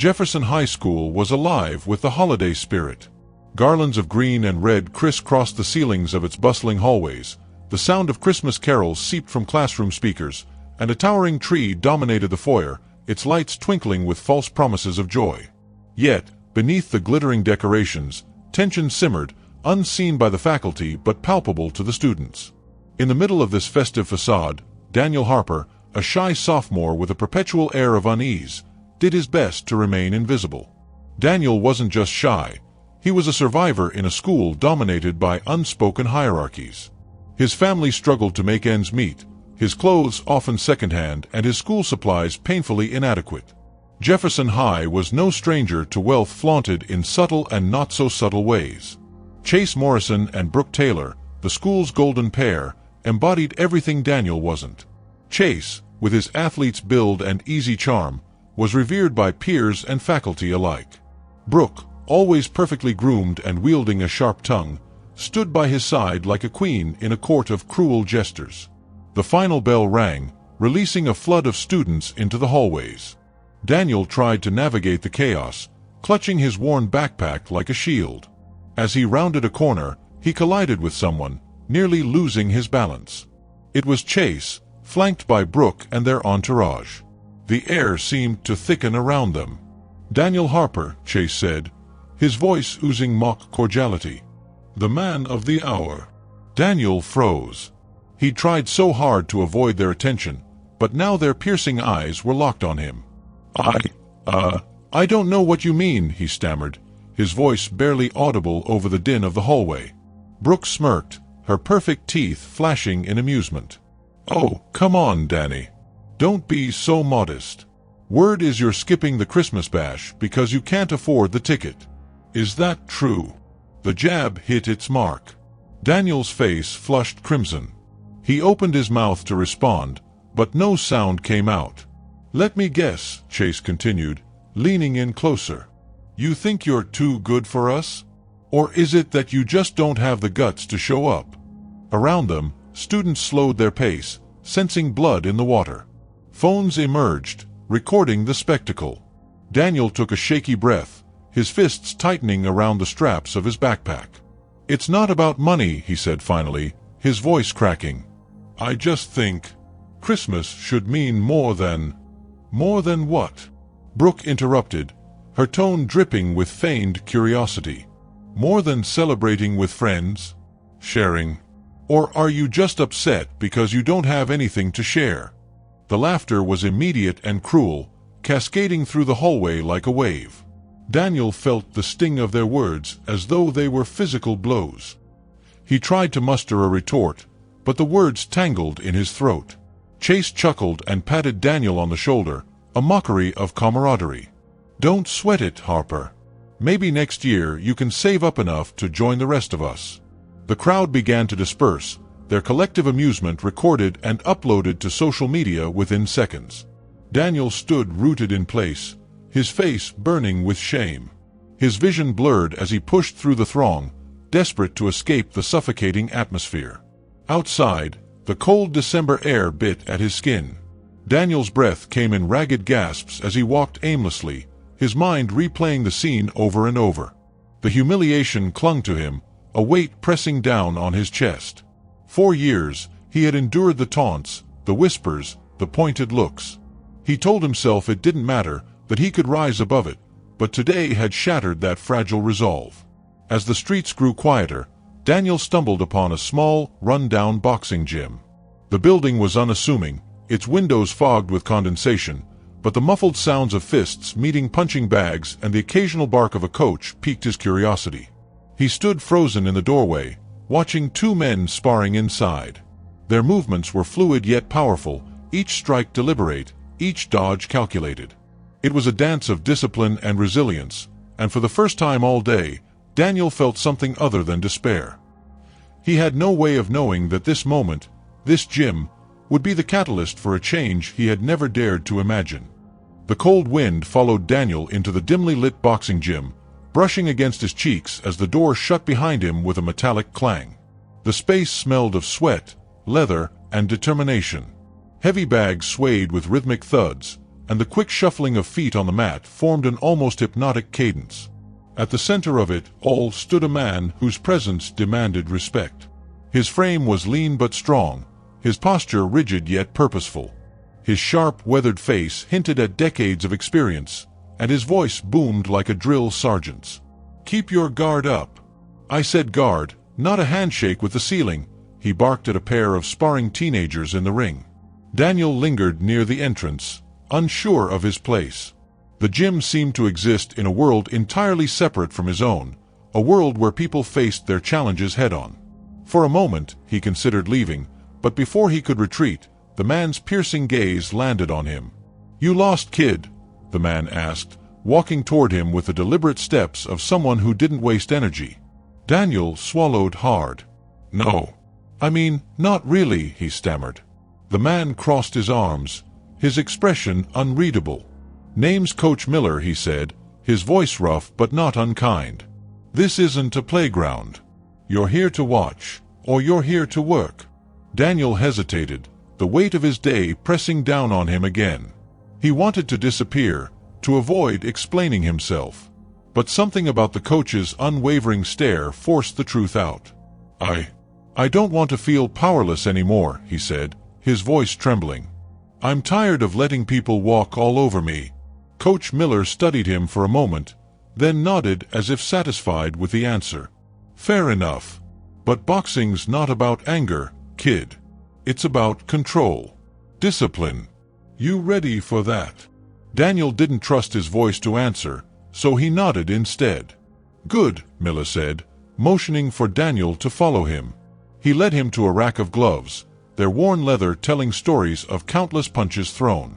Jefferson High School was alive with the holiday spirit. Garlands of green and red crisscrossed the ceilings of its bustling hallways, the sound of Christmas carols seeped from classroom speakers, and a towering tree dominated the foyer, its lights twinkling with false promises of joy. Yet, beneath the glittering decorations, tension simmered, unseen by the faculty but palpable to the students. In the middle of this festive facade, Daniel Harper, a shy sophomore with a perpetual air of unease, did his best to remain invisible. Daniel wasn't just shy. He was a survivor in a school dominated by unspoken hierarchies. His family struggled to make ends meet, his clothes often secondhand and his school supplies painfully inadequate. Jefferson High was no stranger to wealth flaunted in subtle and not-so-subtle ways. Chase Morrison and Brooke Taylor, the school's golden pair, embodied everything Daniel wasn't. Chase, with his athlete's build and easy charm, was revered by peers and faculty alike. Brooke, always perfectly groomed and wielding a sharp tongue, stood by his side like a queen in a court of cruel jesters. The final bell rang, releasing a flood of students into the hallways. Daniel tried to navigate the chaos, clutching his worn backpack like a shield. As he rounded a corner, he collided with someone, nearly losing his balance. It was Chase, flanked by Brooke and their entourage. The air seemed to thicken around them. "Daniel Harper," Chase said, his voice oozing mock cordiality. "The man of the hour." Daniel froze. He tried so hard to avoid their attention, but now their piercing eyes were locked on him. I don't know what you mean," he stammered, his voice barely audible over the din of the hallway. Brooke smirked, her perfect teeth flashing in amusement. "Oh, come on, Danny. Don't be so modest. Word is you're skipping the Christmas bash because you can't afford the ticket. Is that true?" The jab hit its mark. Daniel's face flushed crimson. He opened his mouth to respond, but no sound came out. "Let me guess," Chase continued, leaning in closer. "You think you're too good for us? Or is it that you just don't have the guts to show up?" Around them, students slowed their pace, sensing blood in the water. Phones emerged, recording the spectacle. Daniel took a shaky breath, his fists tightening around the straps of his backpack. "It's not about money," he said finally, his voice cracking. "I just think Christmas should mean more than..." "More than what?" Brooke interrupted, her tone dripping with feigned curiosity. "More than celebrating with friends? Sharing? Or are you just upset because you don't have anything to share?" The laughter was immediate and cruel, cascading through the hallway like a wave. Daniel felt the sting of their words as though they were physical blows. He tried to muster a retort, but the words tangled in his throat. Chase chuckled and patted Daniel on the shoulder, a mockery of camaraderie. "Don't sweat it, Harper. Maybe next year you can save up enough to join the rest of us." The crowd began to disperse, their collective amusement recorded and uploaded to social media within seconds. Daniel stood rooted in place, his face burning with shame. His vision blurred as he pushed through the throng, desperate to escape the suffocating atmosphere. Outside, the cold December air bit at his skin. Daniel's breath came in ragged gasps as he walked aimlessly, his mind replaying the scene over and over. The humiliation clung to him, a weight pressing down on his chest. For years, he had endured the taunts, the whispers, the pointed looks. He told himself it didn't matter, that he could rise above it, but today had shattered that fragile resolve. As the streets grew quieter, Daniel stumbled upon a small, run-down boxing gym. The building was unassuming, its windows fogged with condensation, but the muffled sounds of fists meeting punching bags and the occasional bark of a coach piqued his curiosity. He stood frozen in the doorway, watching two men sparring inside. Their movements were fluid yet powerful, each strike deliberate, each dodge calculated. It was a dance of discipline and resilience, and for the first time all day, Daniel felt something other than despair. He had no way of knowing that this moment, this gym, would be the catalyst for a change he had never dared to imagine. The cold wind followed Daniel into the dimly lit boxing gym, brushing against his cheeks as the door shut behind him with a metallic clang. The space smelled of sweat, leather, and determination. Heavy bags swayed with rhythmic thuds, and the quick shuffling of feet on the mat formed an almost hypnotic cadence. At the center of it all stood a man whose presence demanded respect. His frame was lean but strong, his posture rigid yet purposeful. His sharp, weathered face hinted at decades of experience, and his voice boomed like a drill sergeant's. "Keep your guard up." I said guard, not a handshake with the ceiling. He barked at a pair of sparring teenagers in the ring. Daniel lingered near the entrance, unsure of his place. The gym seemed to exist in a world entirely separate from his own, a world where people faced their challenges head-on. For a moment, he considered leaving, but before he could retreat, the man's piercing gaze landed on him. "You lost, kid?" the man asked, walking toward him with the deliberate steps of someone who didn't waste energy. Daniel swallowed hard. "No. I mean, not really," he stammered. The man crossed his arms, his expression unreadable. "Name's Coach Miller," he said, his voice rough but not unkind. "This isn't a playground. You're here to watch, or you're here to work." Daniel hesitated, the weight of his day pressing down on him again. He wanted to disappear, to avoid explaining himself. But something about the coach's unwavering stare forced the truth out. I don't want to feel powerless anymore," he said, his voice trembling. "I'm tired of letting people walk all over me." Coach Miller studied him for a moment, then nodded as if satisfied with the answer. "Fair enough. But boxing's not about anger, kid. It's about control. Discipline. You ready for that?" Daniel didn't trust his voice to answer, so he nodded instead. "Good," Miller said, motioning for Daniel to follow him. He led him to a rack of gloves, their worn leather telling stories of countless punches thrown.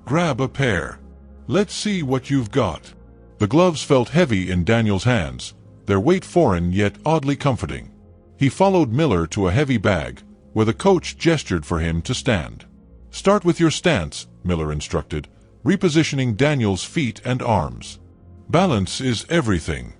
"Grab a pair. Let's see what you've got." The gloves felt heavy in Daniel's hands, their weight foreign yet oddly comforting. He followed Miller to a heavy bag, where the coach gestured for him to stand. "Start with your stance," Miller instructed, repositioning Daniel's feet and arms. "Balance is everything.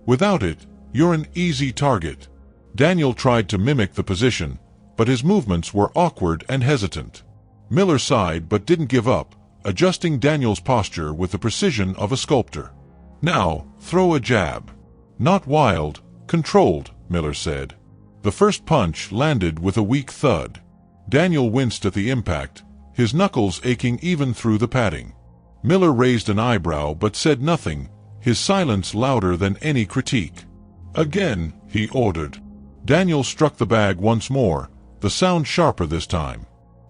Without it, you're an easy target." Daniel tried to mimic the position, but his movements were awkward and hesitant. Miller sighed but didn't give up, adjusting Daniel's posture with the precision of a sculptor. "Now, throw a jab. Not wild, controlled," Miller said. The first punch landed with a weak thud. Daniel winced at the impact, his knuckles aching even through the padding. Miller raised an eyebrow but said nothing, his silence louder than any critique. "Again," he ordered. Daniel struck the bag once more, the sound sharper this time.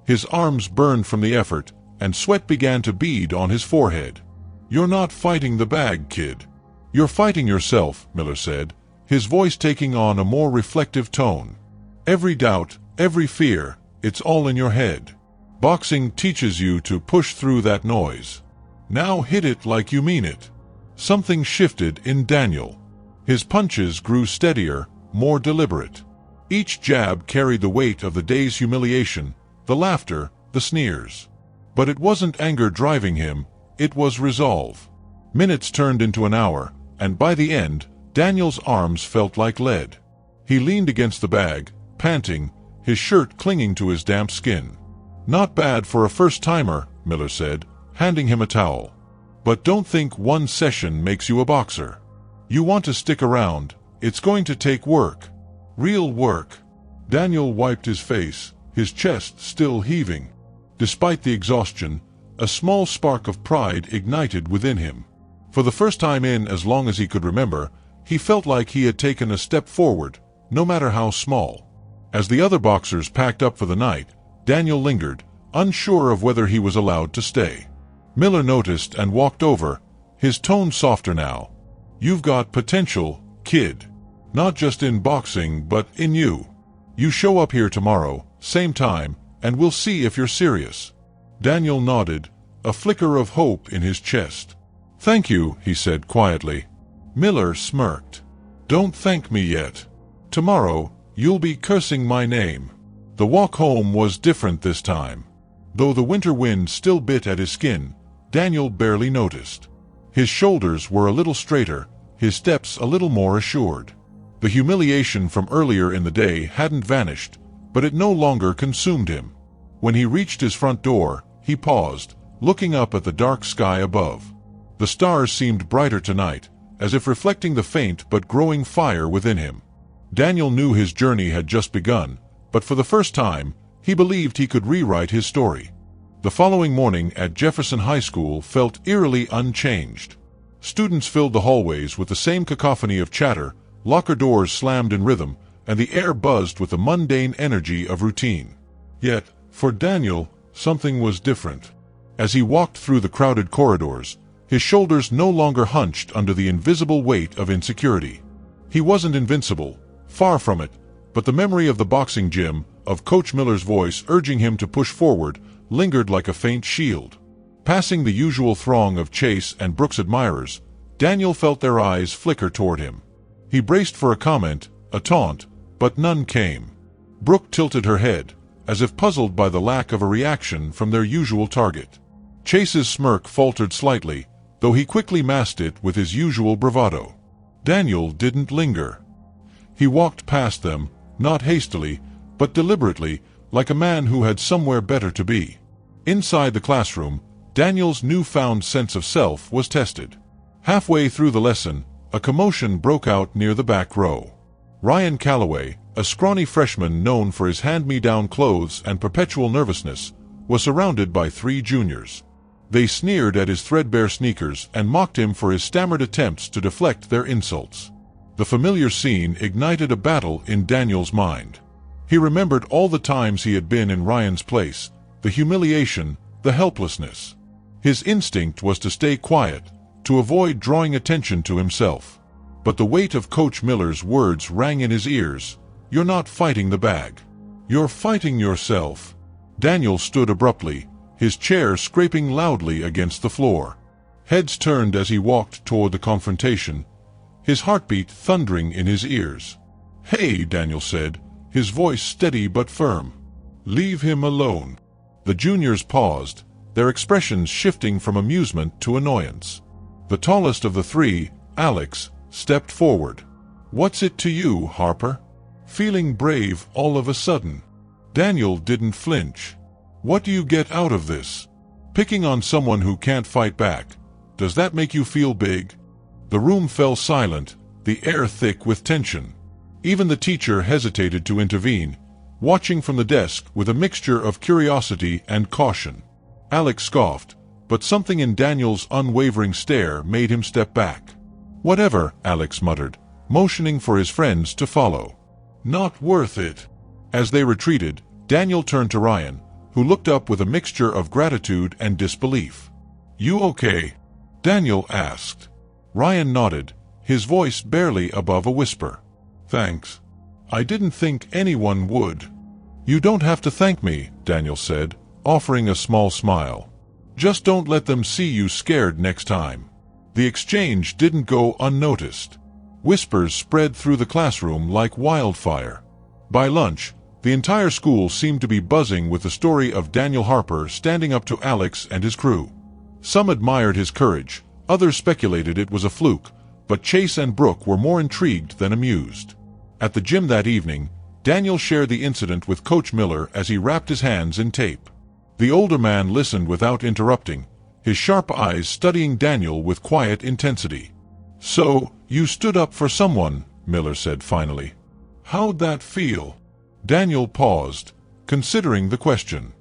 His arms burned from the effort, and sweat began to bead on his forehead. "You're not fighting the bag, kid. You're fighting yourself," Miller said, his voice taking on a more reflective tone. "Every doubt, every fear, it's all in your head. Boxing teaches you to push through that noise. Now hit it like you mean it." Something shifted in Daniel. His punches grew steadier, more deliberate. Each jab carried the weight of the day's humiliation, the laughter, the sneers. But it wasn't anger driving him, it was resolve. Minutes turned into an hour, and by the end, Daniel's arms felt like lead. He leaned against the bag, panting, his shirt clinging to his damp skin. "Not bad for a first-timer," Miller said, handing him a towel. "But don't think one session makes you a boxer. You want to stick around. It's going to take work. Real work." Daniel wiped his face, his chest still heaving. Despite the exhaustion, a small spark of pride ignited within him. For the first time in as long as he could remember, he felt like he had taken a step forward, no matter how small. As the other boxers packed up for the night, Daniel lingered, unsure of whether he was allowed to stay. Miller noticed and walked over, his tone softer now. "You've got potential, kid. Not just in boxing, but in you. You show up here tomorrow, same time, and we'll see if you're serious." Daniel nodded, a flicker of hope in his chest. "Thank you," he said quietly. Miller smirked. "Don't thank me yet. Tomorrow, you'll be cursing my name." The walk home was different this time. Though the winter wind still bit at his skin, Daniel barely noticed. His shoulders were a little straighter, his steps a little more assured. The humiliation from earlier in the day hadn't vanished, but it no longer consumed him. When he reached his front door, he paused, looking up at the dark sky above. The stars seemed brighter tonight, as if reflecting the faint but growing fire within him. Daniel knew his journey had just begun, but for the first time, he believed he could rewrite his story. The following morning at Jefferson High School felt eerily unchanged. Students filled the hallways with the same cacophony of chatter, locker doors slammed in rhythm, and the air buzzed with the mundane energy of routine. Yet, for Daniel, something was different. As he walked through the crowded corridors, his shoulders no longer hunched under the invisible weight of insecurity. He wasn't invincible, far from it, but the memory of the boxing gym, of Coach Miller's voice urging him to push forward, lingered like a faint shield. Passing the usual throng of Chase and Brooks admirers, Daniel felt their eyes flicker toward him. He braced for a comment, a taunt, but none came. Brooke tilted her head, as if puzzled by the lack of a reaction from their usual target. Chase's smirk faltered slightly, though he quickly masked it with his usual bravado. Daniel didn't linger. He walked past them, not hastily, but deliberately, like a man who had somewhere better to be. Inside the classroom, Daniel's newfound sense of self was tested. Halfway through the lesson, a commotion broke out near the back row. Ryan Calloway, a scrawny freshman known for his hand-me-down clothes and perpetual nervousness, was surrounded by 3 juniors. They sneered at his threadbare sneakers and mocked him for his stammered attempts to deflect their insults. The familiar scene ignited a battle in Daniel's mind. He remembered all the times he had been in Ryan's place, the humiliation, the helplessness. His instinct was to stay quiet, to avoid drawing attention to himself. But the weight of Coach Miller's words rang in his ears. "You're not fighting the bag. You're fighting yourself." Daniel stood abruptly, his chair scraping loudly against the floor. Heads turned as he walked toward the confrontation, his heartbeat thundering in his ears. "Hey," Daniel said, his voice steady but firm. "Leave him alone." The juniors paused, their expressions shifting from amusement to annoyance. The tallest of the 3, Alex, stepped forward. "What's it to you, Harper? Feeling brave all of a sudden?" Daniel didn't flinch. "What do you get out of this? Picking on someone who can't fight back. Does that make you feel big?" The room fell silent, the air thick with tension. Even the teacher hesitated to intervene, watching from the desk with a mixture of curiosity and caution. Alex scoffed, but something in Daniel's unwavering stare made him step back. "Whatever," Alex muttered, motioning for his friends to follow. "Not worth it." As they retreated, Daniel turned to Ryan, who looked up with a mixture of gratitude and disbelief. "You okay?" Daniel asked. Ryan nodded, his voice barely above a whisper. "Thanks. I didn't think anyone would." "You don't have to thank me," Daniel said, offering a small smile. "Just don't let them see you scared next time." The exchange didn't go unnoticed. Whispers spread through the classroom like wildfire. By lunch, the entire school seemed to be buzzing with the story of Daniel Harper standing up to Alex and his crew. Some admired his courage, others speculated it was a fluke, but Chase and Brooke were more intrigued than amused. At the gym that evening, Daniel shared the incident with Coach Miller as he wrapped his hands in tape. The older man listened without interrupting, his sharp eyes studying Daniel with quiet intensity. "So, you stood up for someone," Miller said finally. "How'd that feel?" Daniel paused, considering the question.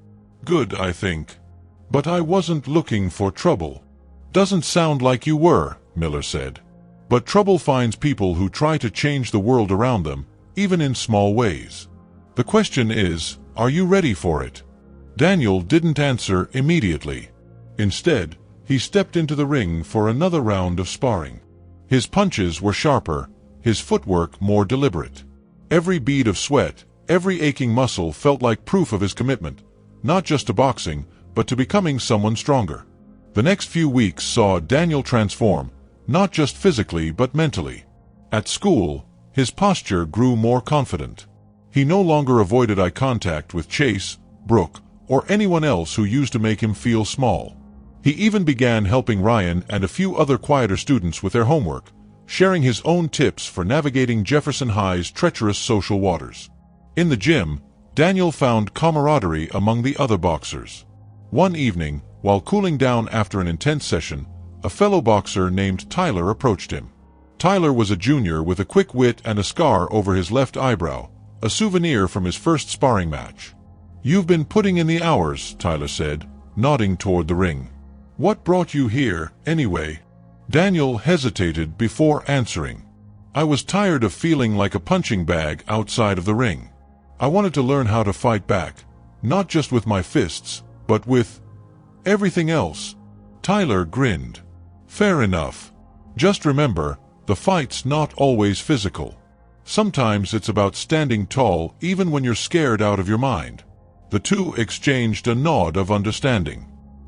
"Good, I think. But I wasn't looking for trouble." "Doesn't sound like you were," Miller said. "But trouble finds people who try to change the world around them, even in small ways. The question is, are you ready for it?" Daniel didn't answer immediately. Instead, he stepped into the ring for another round of sparring. His punches were sharper, his footwork more deliberate. Every bead of sweat, every aching muscle felt like proof of his commitment, not just to boxing, but to becoming someone stronger. The next few weeks saw Daniel transform, not just physically but mentally. At school, his posture grew more confident. He no longer avoided eye contact with Chase, Brooke, or anyone else who used to make him feel small. He even began helping Ryan and a few other quieter students with their homework, sharing his own tips for navigating Jefferson High's treacherous social waters. In the gym, Daniel found camaraderie among the other boxers. One evening, While cooling down after an intense session, a fellow boxer named Tyler approached him. Tyler was a junior with a quick wit and a scar over his left eyebrow, a souvenir from his first sparring match. "You've been putting in the hours," Tyler said, nodding toward the ring. "What brought you here, anyway?" Daniel hesitated before answering. "I was tired of feeling like a punching bag outside of the ring. I wanted to learn how to fight back, not just with my fists, but with everything else." Tyler grinned. "Fair enough. Just remember, the fight's not always physical. Sometimes it's about standing tall even when you're scared out of your mind." The two exchanged a nod of understanding.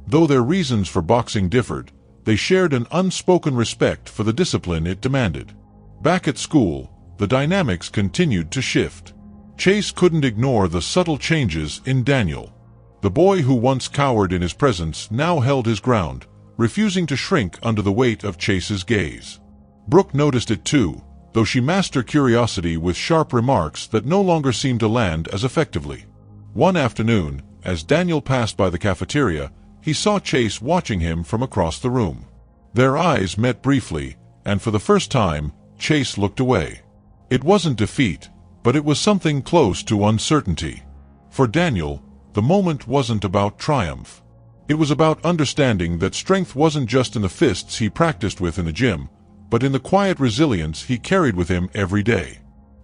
Though their reasons for boxing differed, they shared an unspoken respect for the discipline it demanded. Back at school, the dynamics continued to shift. Chase couldn't ignore the subtle changes in Daniel. The boy who once cowered in his presence now held his ground, refusing to shrink under the weight of Chase's gaze. Brooke noticed it too, though she masked her curiosity with sharp remarks that no longer seemed to land as effectively. One afternoon, as Daniel passed by the cafeteria, he saw Chase watching him from across the room. Their eyes met briefly, and for the first time, Chase looked away. It wasn't defeat, but it was something close to uncertainty. For Daniel, the moment wasn't about triumph. It was about understanding that strength wasn't just in the fists he practiced with in the gym, but in the quiet resilience he carried with him every day.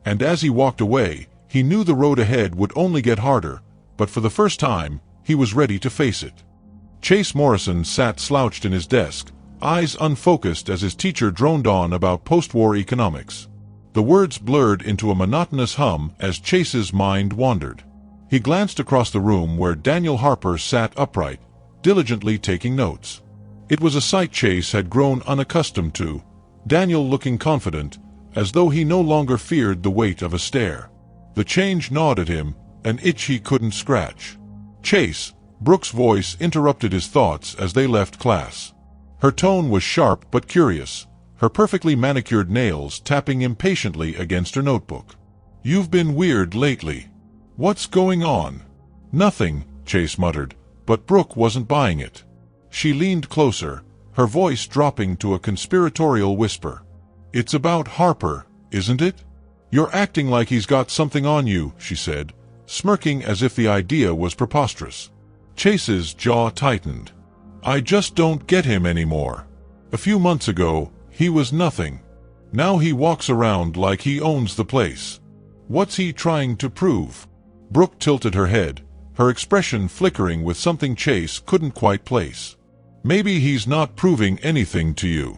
And as he walked away, he knew the road ahead would only get harder, but for the first time, he was ready to face it. Chase Morrison sat slouched in his desk, eyes unfocused as his teacher droned on about post-war economics. The words blurred into a monotonous hum as Chase's mind wandered. He glanced across the room where Daniel Harper sat upright, diligently taking notes. It was a sight Chase had grown unaccustomed to, Daniel looking confident, as though he no longer feared the weight of a stare. The change gnawed at him, an itch he couldn't scratch. "Chase," Brooke's voice interrupted his thoughts as they left class. Her tone was sharp but curious, her perfectly manicured nails tapping impatiently against her notebook. "You've been weird lately. What's going on?" "Nothing," Chase muttered, but Brooke wasn't buying it. She leaned closer, her voice dropping to a conspiratorial whisper. "It's about Harper, isn't it? You're acting like he's got something on you," she said, smirking as if the idea was preposterous. Chase's jaw tightened. "I just don't get him anymore. A few months ago, he was nothing. Now he walks around like he owns the place. What's he trying to prove?" Brooke tilted her head, her expression flickering with something Chase couldn't quite place. "Maybe he's not proving anything to you.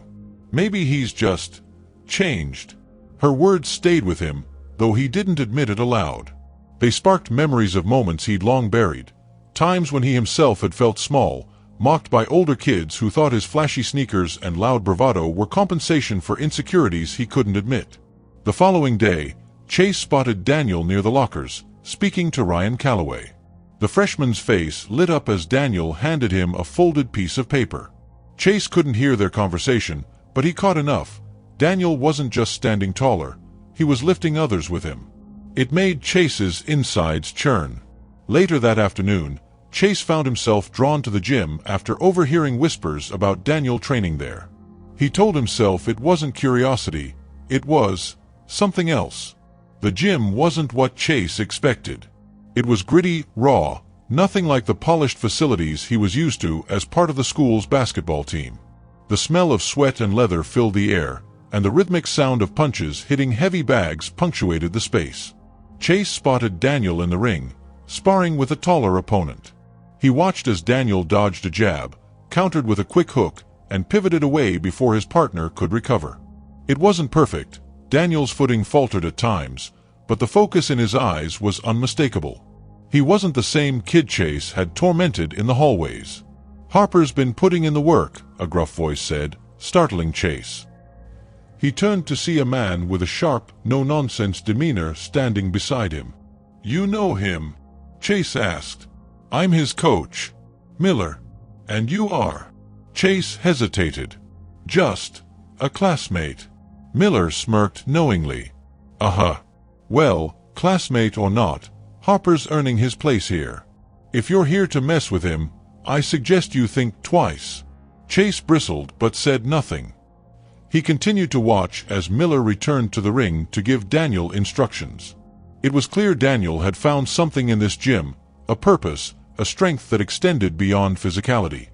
Maybe he's just changed." Her words stayed with him, though he didn't admit it aloud. They sparked memories of moments he'd long buried, times when he himself had felt small, mocked by older kids who thought his flashy sneakers and loud bravado were compensation for insecurities he couldn't admit. The following day, Chase spotted Daniel near the lockers, speaking to Ryan Calloway. The freshman's face lit up as Daniel handed him a folded piece of paper. Chase couldn't hear their conversation, but he caught enough. Daniel wasn't just standing taller, he was lifting others with him. It made Chase's insides churn. Later that afternoon, Chase found himself drawn to the gym after overhearing whispers about Daniel training there. He told himself it wasn't curiosity, it was something else. The gym wasn't what Chase expected. It was gritty, raw, nothing like the polished facilities he was used to as part of the school's basketball team. The smell of sweat and leather filled the air, and the rhythmic sound of punches hitting heavy bags punctuated the space. Chase spotted Daniel in the ring, sparring with a taller opponent. He watched as Daniel dodged a jab, countered with a quick hook, and pivoted away before his partner could recover. It wasn't perfect, Daniel's footing faltered at times, but the focus in his eyes was unmistakable. He wasn't the same kid Chase had tormented in the hallways. "Harper's been putting in the work," a gruff voice said, startling Chase. He turned to see a man with a sharp, no-nonsense demeanor standing beside him. "You know him?" Chase asked. "I'm his coach, Miller. And you are?" Chase hesitated. "Just a classmate." Miller smirked knowingly. "Uh-huh. Well, classmate or not, Harper's earning his place here. If you're here to mess with him, I suggest you think twice." Chase bristled but said nothing. He continued to watch as Miller returned to the ring to give Daniel instructions. It was clear Daniel had found something in this gym, a purpose, a strength that extended beyond physicality.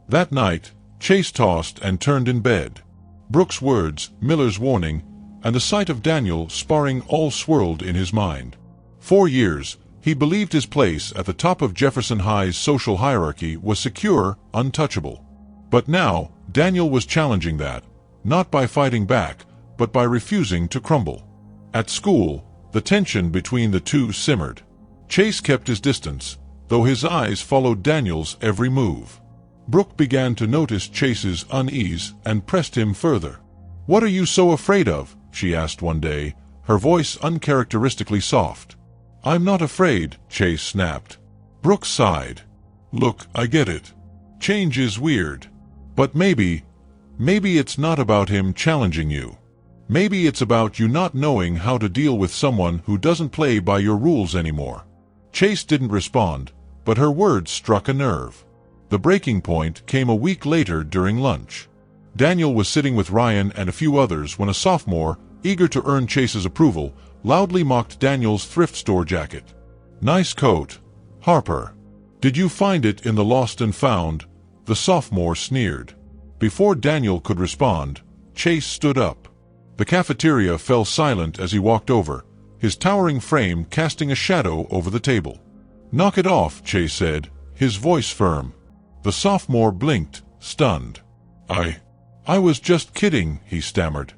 That night, Chase tossed and turned in bed. Brooks' words, Miller's warning, and the sight of Daniel sparring all swirled in his mind. 4 years, he believed his place at the top of Jefferson High's social hierarchy was secure, untouchable. But now, Daniel was challenging that, not by fighting back, but by refusing to crumble. At school, the tension between the two simmered. Chase kept his distance, though his eyes followed Daniel's every move. Brooke began to notice Chase's unease and pressed him further. "What are you so afraid of?" she asked one day, her voice uncharacteristically soft. "I'm not afraid," Chase snapped. Brooke sighed. "Look, I get it. Change is weird. But maybe it's not about him challenging you. Maybe it's about you not knowing how to deal with someone who doesn't play by your rules anymore." Chase didn't respond, but her words struck a nerve. The breaking point came a week later during lunch. Daniel was sitting with Ryan and a few others when a sophomore, eager to earn Chase's approval, loudly mocked Daniel's thrift store jacket. "Nice coat, Harper. Did you find it in the lost and found?" the sophomore sneered. Before Daniel could respond, Chase stood up. The cafeteria fell silent as he walked over, his towering frame casting a shadow over the table. "Knock it off," Chase said, his voice firm. The sophomore blinked, stunned. I was just kidding," he stammered.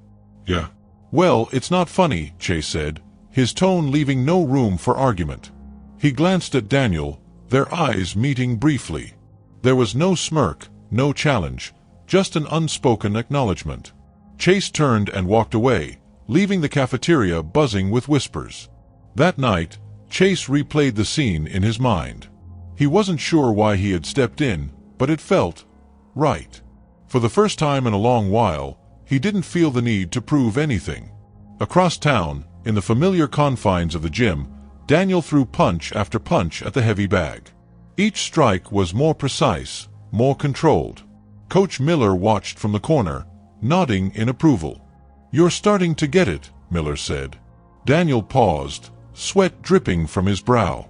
"Yeah. Well, it's not funny," Chase said, his tone leaving no room for argument. He glanced at Daniel, their eyes meeting briefly. There was no smirk, no challenge, just an unspoken acknowledgement. Chase turned and walked away, leaving the cafeteria buzzing with whispers. That night, Chase replayed the scene in his mind. He wasn't sure why he had stepped in, but it felt right. For the first time in a long while, he didn't feel the need to prove anything. Across town, in the familiar confines of the gym, Daniel threw punch after punch at the heavy bag. Each strike was more precise, more controlled. Coach Miller watched from the corner, nodding in approval. "You're starting to get it," Miller said. Daniel paused, sweat dripping from his brow.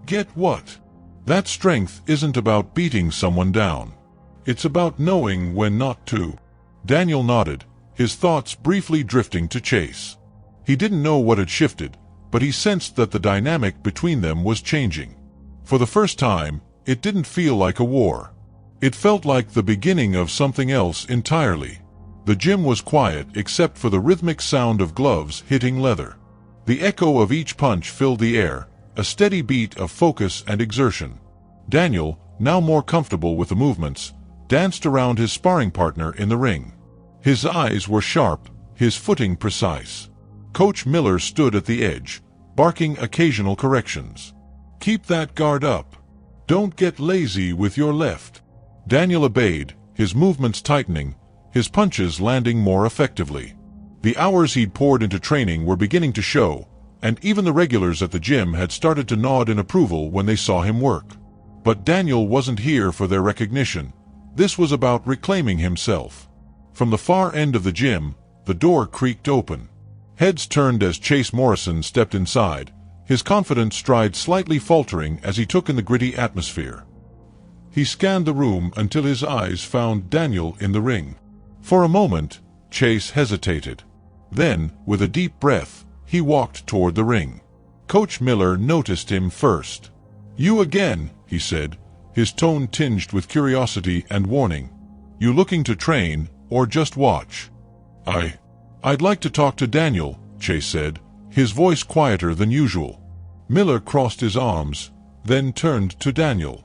"Get what?" "That strength isn't about beating someone down. It's about knowing when not to." Daniel nodded, his thoughts briefly drifting to Chase. He didn't know what had shifted, but he sensed that the dynamic between them was changing. For the first time, it didn't feel like a war. It felt like the beginning of something else entirely. The gym was quiet except for the rhythmic sound of gloves hitting leather. The echo of each punch filled the air, a steady beat of focus and exertion. Daniel, now more comfortable with the movements, danced around his sparring partner in the ring. His eyes were sharp, his footing precise. Coach Miller stood at the edge, barking occasional corrections. "Keep that guard up. Don't get lazy with your left." Daniel obeyed, his movements tightening, his punches landing more effectively. The hours he'd poured into training were beginning to show, and even the regulars at the gym had started to nod in approval when they saw him work. But Daniel wasn't here for their recognition. This was about reclaiming himself. From the far end of the gym, the door creaked open. Heads turned as Chase Morrison stepped inside, his confident stride slightly faltering as he took in the gritty atmosphere. He scanned the room until his eyes found Daniel in the ring. For a moment, Chase hesitated. Then, with a deep breath, he walked toward the ring. Coach Miller noticed him first. "You again," he said, his tone tinged with curiosity and warning. "You looking to train, or just watch?" I'd like to talk to Daniel," Chase said, his voice quieter than usual. Miller crossed his arms, then turned to Daniel.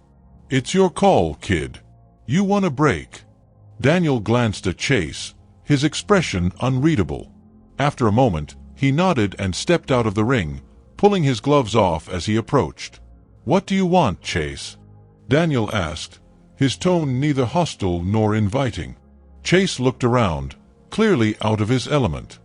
"It's your call, kid. You want a break?" Daniel glanced at Chase, his expression unreadable. After a moment, he nodded and stepped out of the ring, pulling his gloves off as he approached. "What do you want, Chase?" Daniel asked, his tone neither hostile nor inviting. Chase looked around, clearly out of his element.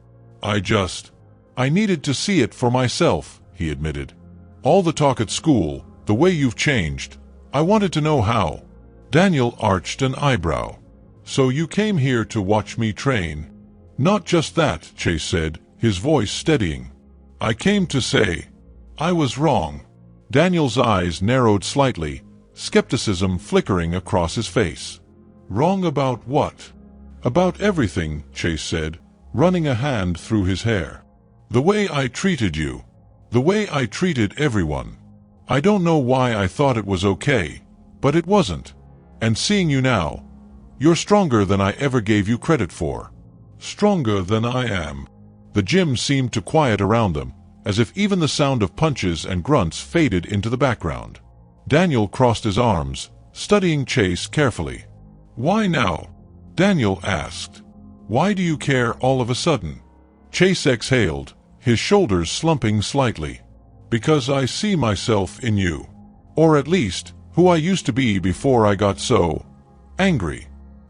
I needed to see it for myself," he admitted. "All the talk at school, the way you've changed, I wanted to know how." Daniel arched an eyebrow. "So you came here to watch me train?" "Not just that," Chase said, his voice steadying. "I came to say I was wrong." Daniel's eyes narrowed slightly, skepticism flickering across his face. "Wrong about what?" "About everything," Chase said, running a hand through his hair. "The way I treated you. The way I treated everyone. I don't know why I thought it was okay, but it wasn't. And seeing you now, you're stronger than I ever gave you credit for. Stronger than I am." The gym seemed to quiet around them, as if even the sound of punches and grunts faded into the background. Daniel crossed his arms, studying Chase carefully. "Why now?" Daniel asked. "Why do you care all of a sudden?" Chase exhaled, his shoulders slumping slightly. "Because I see myself in you. Or at least, who I used to be before I got so angry.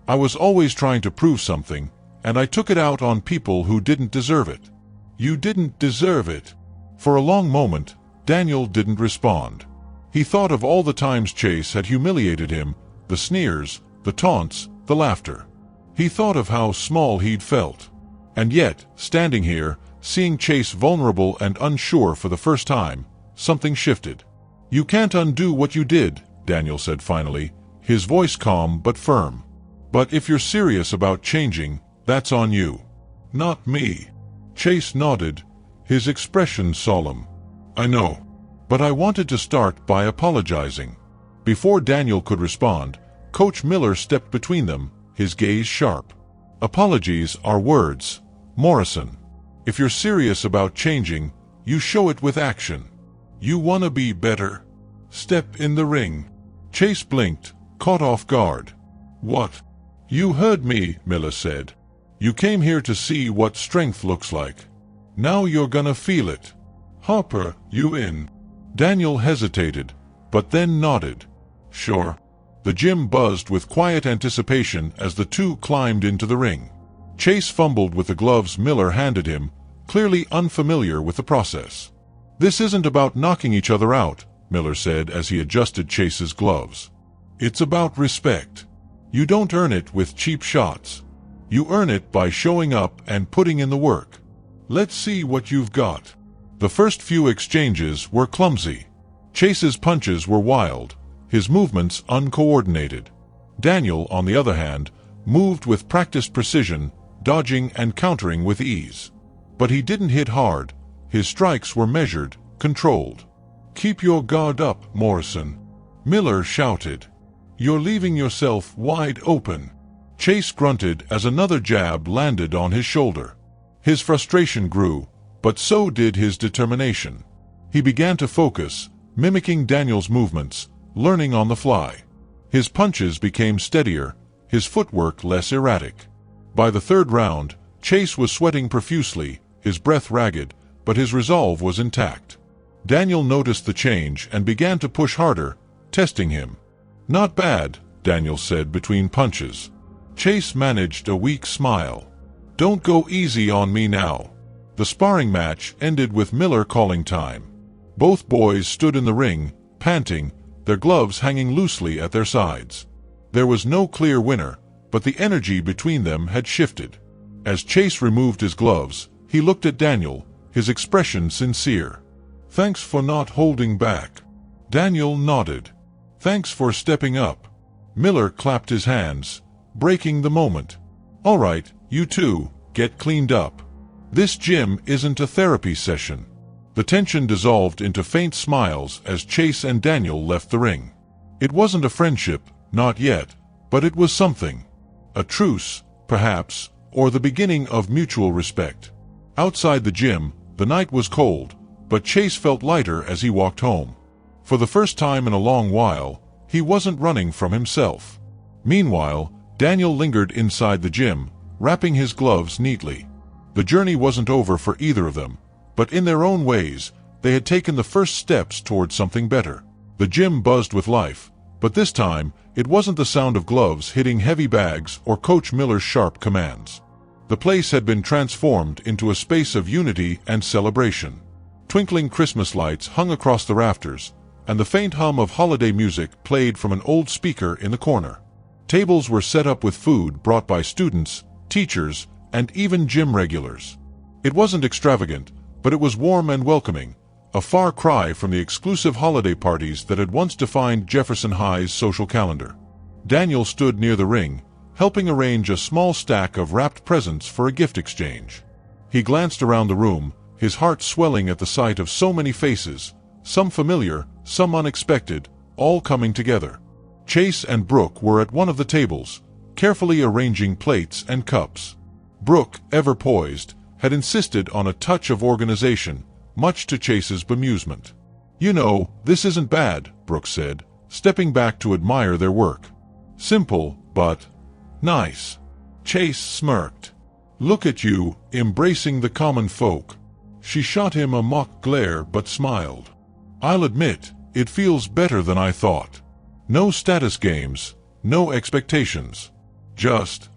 I was always trying to prove something, and I took it out on people who didn't deserve it." "You didn't deserve it." For a long moment, Daniel didn't respond. He thought of all the times Chase had humiliated him, the sneers, the taunts, the laughter. He thought of how small he'd felt. And yet, standing here, seeing Chase vulnerable and unsure for the first time, something shifted. "You can't undo what you did," Daniel said finally, his voice calm but firm. "But if you're serious about changing, that's on you. Not me." Chase nodded, his expression solemn. "I know. But I wanted to start by apologizing." Before Daniel could respond, Coach Miller stepped between them, his gaze sharp. "Apologies are words, Morrison. If you're serious about changing, you show it with action. You wanna be better? Step in the ring." Chase blinked, caught off guard. "What?" "You heard me," Miller said. "You came here to see what strength looks like. Now you're gonna feel it. Harper, you in?" Daniel hesitated, but then nodded. "Sure." The gym buzzed with quiet anticipation as the two climbed into the ring. Chase fumbled with the gloves Miller handed him, clearly unfamiliar with the process. "This isn't about knocking each other out," Miller said as he adjusted Chase's gloves. "It's about respect. You don't earn it with cheap shots. You earn it by showing up and putting in the work. Let's see what you've got." The first few exchanges were clumsy. Chase's punches were wild, his movements uncoordinated. Daniel, on the other hand, moved with practiced precision, dodging and countering with ease. But he didn't hit hard. His strikes were measured, controlled. "Keep your guard up, Morrison," Miller shouted. "You're leaving yourself wide open." Chase grunted as another jab landed on his shoulder. His frustration grew, but so did his determination. He began to focus, mimicking Daniel's movements, learning on the fly. His punches became steadier, his footwork less erratic. By the third round, Chase was sweating profusely, his breath ragged, but his resolve was intact. Daniel noticed the change and began to push harder, testing him. "Not bad," Daniel said between punches. Chase managed a weak smile. "Don't go easy on me now." The sparring match ended with Miller calling time. Both boys stood in the ring, panting, their gloves hanging loosely at their sides. There was no clear winner, but the energy between them had shifted. As Chase removed his gloves, he looked at Daniel, his expression sincere. "Thanks for not holding back." Daniel nodded. "Thanks for stepping up." Miller clapped his hands, breaking the moment. "All right, you two, get cleaned up. This gym isn't a therapy session." The tension dissolved into faint smiles as Chase and Daniel left the ring. It wasn't a friendship, not yet, but it was something. A truce, perhaps, or the beginning of mutual respect. Outside the gym, the night was cold, but Chase felt lighter as he walked home. For the first time in a long while, he wasn't running from himself. Meanwhile, Daniel lingered inside the gym, wrapping his gloves neatly. The journey wasn't over for either of them, but in their own ways, they had taken the first steps toward something better. The gym buzzed with life, but this time, it wasn't the sound of gloves hitting heavy bags or Coach Miller's sharp commands. The place had been transformed into a space of unity and celebration. Twinkling Christmas lights hung across the rafters, and the faint hum of holiday music played from an old speaker in the corner. Tables were set up with food brought by students, teachers, and even gym regulars. It wasn't extravagant, but it was warm and welcoming, a far cry from the exclusive holiday parties that had once defined Jefferson High's social calendar. Daniel stood near the ring, helping arrange a small stack of wrapped presents for a gift exchange. He glanced around the room, his heart swelling at the sight of so many faces, some familiar, some unexpected, all coming together. Chase and Brooke were at one of the tables, carefully arranging plates and cups. Brooke, ever poised, had insisted on a touch of organization, much to Chase's bemusement. "You know, this isn't bad," Brooke said, stepping back to admire their work. "Simple, but nice." Chase smirked. "Look at you, embracing the common folk." She shot him a mock glare but smiled. "I'll admit, it feels better than I thought. No status games, no expectations. Just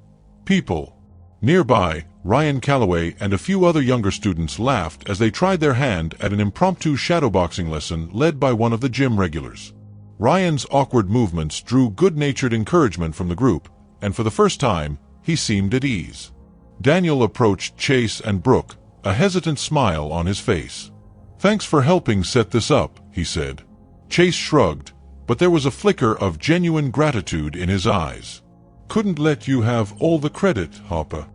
people." Nearby, Ryan Calloway and a few other younger students laughed as they tried their hand at an impromptu shadowboxing lesson led by one of the gym regulars. Ryan's awkward movements drew good-natured encouragement from the group, and for the first time, he seemed at ease. Daniel approached Chase and Brooke, a hesitant smile on his face. "Thanks for helping set this up," he said. Chase shrugged, but there was a flicker of genuine gratitude in his eyes. "Couldn't let you have all the credit, Hopper."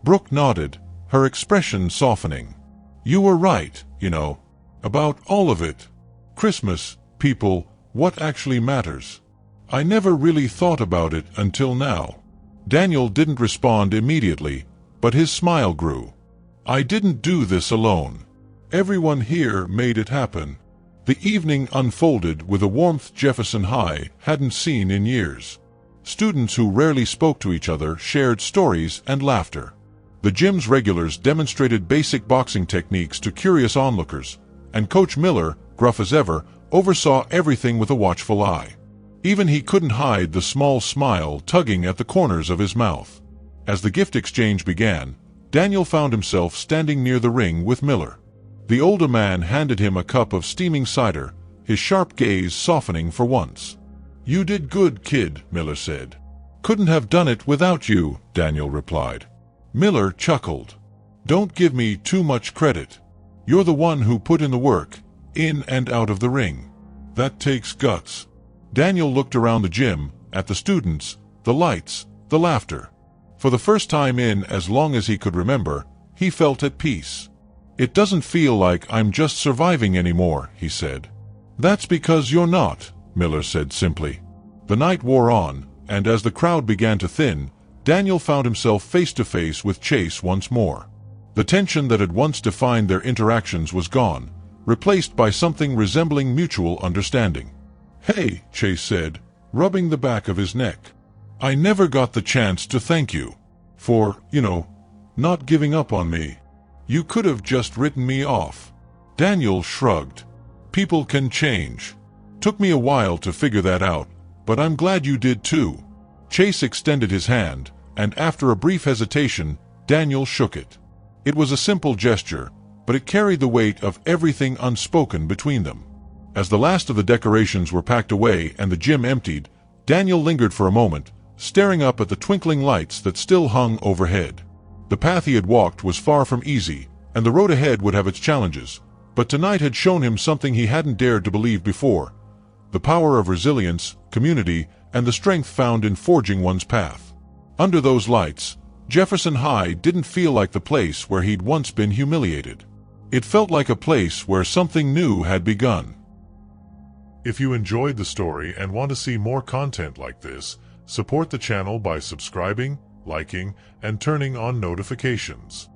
Brooke nodded, her expression softening. "You were right, you know. About all of it. Christmas, people, what actually matters. I never really thought about it until now." Daniel didn't respond immediately, but his smile grew. "I didn't do this alone. Everyone here made it happen." The evening unfolded with a warmth Jefferson High hadn't seen in years. Students who rarely spoke to each other shared stories and laughter. The gym's regulars demonstrated basic boxing techniques to curious onlookers, and Coach Miller, gruff as ever, oversaw everything with a watchful eye. Even he couldn't hide the small smile tugging at the corners of his mouth. As the gift exchange began, Daniel found himself standing near the ring with Miller. The older man handed him a cup of steaming cider, his sharp gaze softening for once. "You did good, kid," Miller said. "Couldn't have done it without you," Daniel replied. Miller chuckled. "Don't give me too much credit. You're the one who put in the work, in and out of the ring. That takes guts." Daniel looked around the gym, at the students, the lights, the laughter. For the first time in as long as he could remember, he felt at peace. "It doesn't feel like I'm just surviving anymore," he said. "That's because you're not," Miller said simply. The night wore on, and as the crowd began to thin, Daniel found himself face to face with Chase once more. The tension that had once defined their interactions was gone, replaced by something resembling mutual understanding. "Hey," Chase said, rubbing the back of his neck. "I never got the chance to thank you for, not giving up on me. You could have just written me off." Daniel shrugged. "People can change. Took me a while to figure that out, but I'm glad you did too." Chase extended his hand, and after a brief hesitation, Daniel shook it. It was a simple gesture, but it carried the weight of everything unspoken between them. As the last of the decorations were packed away and the gym emptied, Daniel lingered for a moment, staring up at the twinkling lights that still hung overhead. The path he had walked was far from easy, and the road ahead would have its challenges, but tonight had shown him something he hadn't dared to believe before: the power of resilience, community, and the strength found in forging one's path. Under those lights, Jefferson High didn't feel like the place where he'd once been humiliated. It felt like a place where something new had begun. If you enjoyed the story and want to see more content like this, support the channel by subscribing, liking, and turning on notifications.